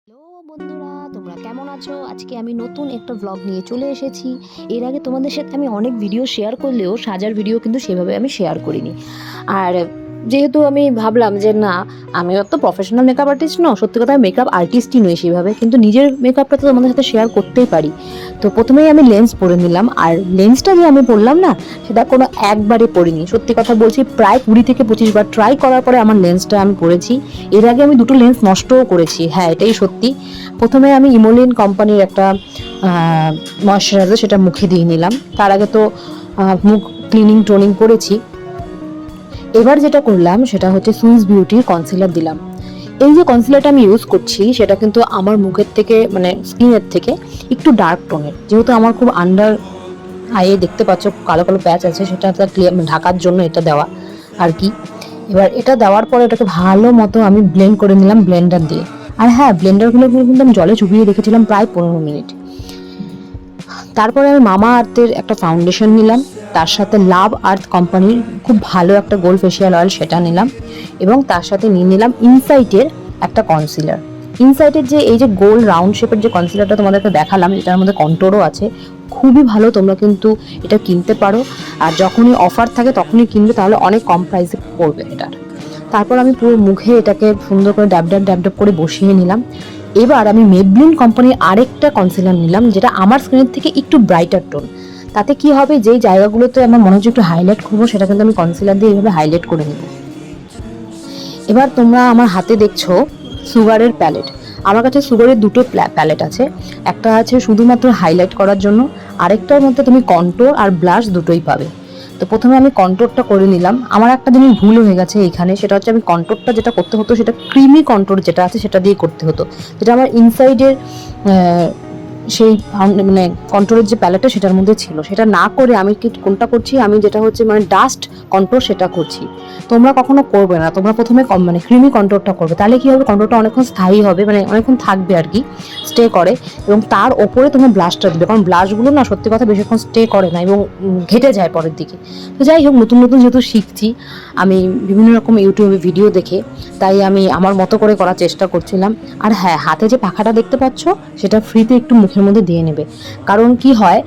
Hello বন্ধুরা, তোমরা কেমন আছো? আজকে আমি নতুন একটা ব্লগ নিয়ে চলে এসেছি। এর আগে তোমাদের সাথে আমি অনেক ভিডিও শেয়ার করলেও সাজার ভিডিও কিন্তু সেভাবে আমি শেয়ার করিনি। আর যেহেতু আমি ভাবলাম যে না, আমিও তো প্রফেশনাল মেকআপ আর্টিস্ট নয়, সত্যি কথা মেকআপ আর্টিস্টই নই সেভাবে, কিন্তু নিজের মেকআপটা তো তোমাদের সাথে শেয়ার করতেই পারি। তো প্রথমেই আমি লেন্স পরে নিলাম, আর লেন্সটা যে আমি পরলাম না, সেটা কোনো একবারে পরিনি, সত্যি কথা বলছি প্রায় 20 থেকে 25 বার ট্রাই করার পরে আমার লেন্সটা আমি পরেছি। এর আগে আমি দুটো লেন্স নষ্টও করেছি, হ্যাঁ এটাই সত্যি। প্রথমে আমি ইমোলিন কোম্পানির একটা ময়শ্চারাইজার সেটা মুখে দিয়ে নিলাম। তার আগে তো মুখ ক্লিনিং টোনিং করেছি। এবার যেটা করলাম সেটা হচ্ছে সুইস বিউটির কনসিলার দিলাম। এই যে কনসিলারটা আমি ইউজ করছি সেটা কিন্তু আমার মুখের থেকে মানে স্কিনের থেকে একটু ডার্ক টোনের, যেহেতু আমার খুব আন্ডার আইয়ে দেখতে পাচ্ছ কালো কালো প্যাচ আছে, সেটা ক্লিয়ার ঢাকার জন্য এটা দেওয়া আর কি। এবার এটা দেওয়ার পরে এটাকে ভালো মতো আমি ব্লেন্ড করে নিলাম ব্লেন্ডার দিয়ে। আর হ্যাঁ, ব্লেন্ডারগুলো কিন্তু আমি জলে চুবিয়ে রেখেছিলাম প্রায় 15 মিনিট। তারপরে আমি মামা আর্থের একটা ফাউন্ডেশন নিলাম, তার সাথে লাভ আর্থ কোম্পানির খুব ভালো একটা গোল্ড ফেসিয়াল অয়েল সেটা নিলাম, এবং তার সাথে নিয়ে নিলাম ইনসাইটের একটা কনসিলার। ইনসাইটের যে এই যে গোল রাউন্ড শেপের যে কনসিলারটা তোমাদেরকে দেখালাম, এটার মধ্যে কন্ট্রোরও আছে, খুবই ভালো, তোমরা কিন্তু এটা কিনতে পারো। আর যখনই অফার থাকে তখনই কিনবে, তাহলে অনেক কম প্রাইসে পড়বে এটার। তারপর আমি পুরো মুখে এটাকে সুন্দর করে ড্যাব ড্যাব ড্যাব ড্যাব করে বসিয়ে নিলাম। এবার আমি মেবলিন কোম্পানির আরেকটা কনসিলার নিলাম, যেটা আমার স্কিনের থেকে একটু ব্রাইটার টোন। তাতে কি হবে, যেই জায়গাগুলোতে আমার মনে হচ্ছে একটু হাইলাইট করবো, সেটা কিন্তু আমি কনসিলার দিয়ে এইভাবে হাইলাইট করে নেব। এবার তোমরা আমার হাতে দেখছো সুগারের প্যালেট। আমার কাছে সুগারের দুটো প্যালেট আছে, একটা আছে শুধুমাত্র হাইলাইট করার জন্য, আরেকটার মধ্যে তুমি কন্ট্রোর আর ব্লাশ দুটোই পাবে। তো প্রথমে আমি কন্ট্রোরটা করে নিলাম। আমার একটা জিনিস ভুল হয়ে গেছে এইখানে, সেটা হচ্ছে আমি কন্ট্রোরটা যেটা করতে হতো সেটা ক্রিমি কন্ট্রোর যেটা আছে সেটা দিয়ে করতে হতো, যেটা আমার ইনসাইডের সেই মানে কন্ট্রোলের যে প্যালেটটা সেটার মধ্যে ছিল, সেটা না করে আমি কি কোনটা করছি, আমি যেটা হচ্ছে মানে ডাস্ট কন্ট্রোল সেটা করছি। তোমরা কখনো করবে না, তোমরা প্রথমে মানে ক্রিমি কন্ট্রোলটা করবে, তাহলে কি হবে, কন্ট্রোলটা অনেকক্ষণ স্থায়ী হবে, মানে অনেকক্ষণ থাকবে আর কি, স্টে করে। এবং তার ওপরে তুমি ব্লাশটা দিবে, কারণ ব্লাশগুলো না সত্যি কথা বেশিক্ষণ স্টে করে না এবং ঘেটে যায় পরের দিকে। তো যাই হোক, নতুন নতুন যেহেতু শিখছি আমি বিভিন্ন রকম ইউটিউবে ভিডিও দেখে, তাই আমি আমার মতো করে করার চেষ্টা করছিলাম। আর হ্যাঁ, হাতে যে পাখাটা দেখতে পাচ্ছ সেটা ফ্রিতে একটু মুখের মধ্যে দিয়ে নেবে, কারণ কি হয়,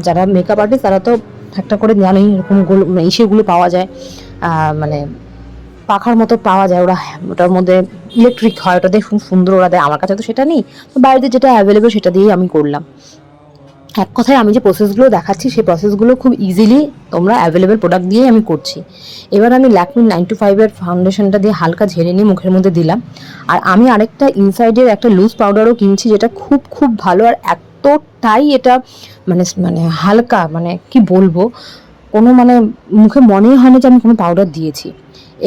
যারা মেকআপ আর্টিস্ট তারা তো একটা করে জানোই এরকম ইসেগুলো পাওয়া যায়, মানে পাখার মতো পাওয়া যায়, ওটার মধ্যে ইলেকট্রিক হয়, ওটা দিয়ে খুব সুন্দর ওরা দেয়। আমার কাছে তো সেটা নেই, তো বাড়িতে যেটা অ্যাভেলেবেল সেটা দিয়েই আমি করলাম। এক কথায় আমি যে প্রসেসগুলো দেখাচ্ছি সেই প্রসেসগুলো খুব ইজিলি তোমরা অ্যাভেলেবেল প্রোডাক্ট দিয়েই আমি করছি। এবার আমি ল্যাকমি 925-এর ফাউন্ডেশনটা দিয়ে হালকা ঝেড়ে নিয়ে মুখের মধ্যে দিলাম। আর আমি আরেকটা ইনসাইডের একটা লুজ পাউডারও কিনছি, যেটা খুব খুব ভালো, আর এতটাই এটা মানে মানে হালকা, মানে কি বলবো, কোনো মানে মুখে মনেই হয় না যে আমি কোনো পাউডার দিয়েছি।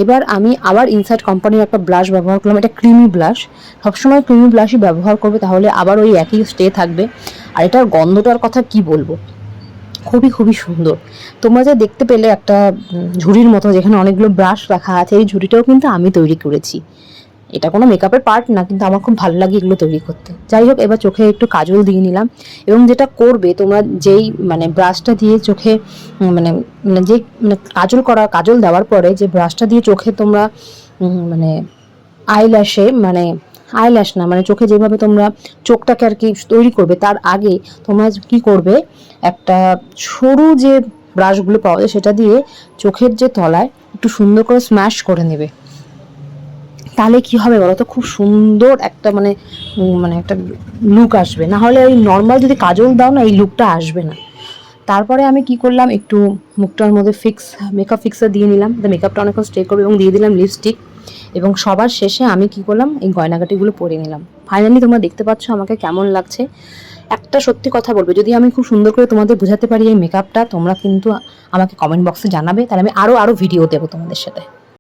এবার আমি আবার ইনসাইড কোম্পানির একটা ব্লাশ ব্যবহার করলাম, এটা ক্রিমি ব্লাশ। সবসময় ক্রিমি ব্লাশই ব্যবহার করবে, তাহলে আবার ওই একই স্টে থাকবে। আর এটার গন্ধটার কথা কি বলবো, খুবই খুবই সুন্দর। তোমরা যে দেখতে পেলে একটা ঝুড়ির মতো যেখানে অনেকগুলো ব্রাশ রাখা আছে, এই ঝুড়িটাও কিন্তু আমি তৈরি করেছি। এটা কোনো মেকআপের পার্ট না, কিন্তু আমার খুব ভালো লাগে এগুলো তৈরি করতে। যাই হোক, এবার চোখে একটু কাজল দিয়ে নিলাম। এবং যেটা করবে তোমরা, যেই মানে ব্রাশটা দিয়ে চোখে মানে মানে যে মানে কাজল দেওয়ার পরে যে ব্রাশটা দিয়ে চোখে তোমরা মানে আইল্যাশে মানে আইল্যাশ না মানে চোখে যেভাবে তোমরা চোখটাকে আর কি তৈরি করবে, তার আগে তোমরা কি করবে, একটা সরু যে ব্রাশগুলো পাওয়া যায় সেটা দিয়ে চোখের যে তলায় একটু সুন্দর করে স্ম্যাশ করে নেবে। তাহলে কি হবে বলো তো, খুব সুন্দর একটা মানে মানে একটা লুক আসবে। না হলে ওই নর্মাল যদি কাজল দাও না, এই লুকটা আসবে না। তারপরে আমি কি করলাম, একটু মুখটার মধ্যে মেকআপ ফিক্সার দিয়ে নিলাম, মেকআপটা অনেকক্ষণ স্টে করবে, এবং দিয়ে দিলাম লিপস্টিক। এবং সবার শেষে আমি কি করলাম, এই গয়নাগাটিগুলো পরে নিলাম। ফাইনালি তোমরা দেখতে পাচ্ছ আমাকে কেমন লাগছে। একটা সত্যি কথা বলবে, যদি আমি খুব সুন্দর করে তোমাদের বোঝাতে পারি এই মেকআপটা, তোমরা কিন্তু আমাকে কমেন্ট বক্সে জানাবে, তাহলে আমি আরও ভিডিও দেবো তোমাদের সাথে।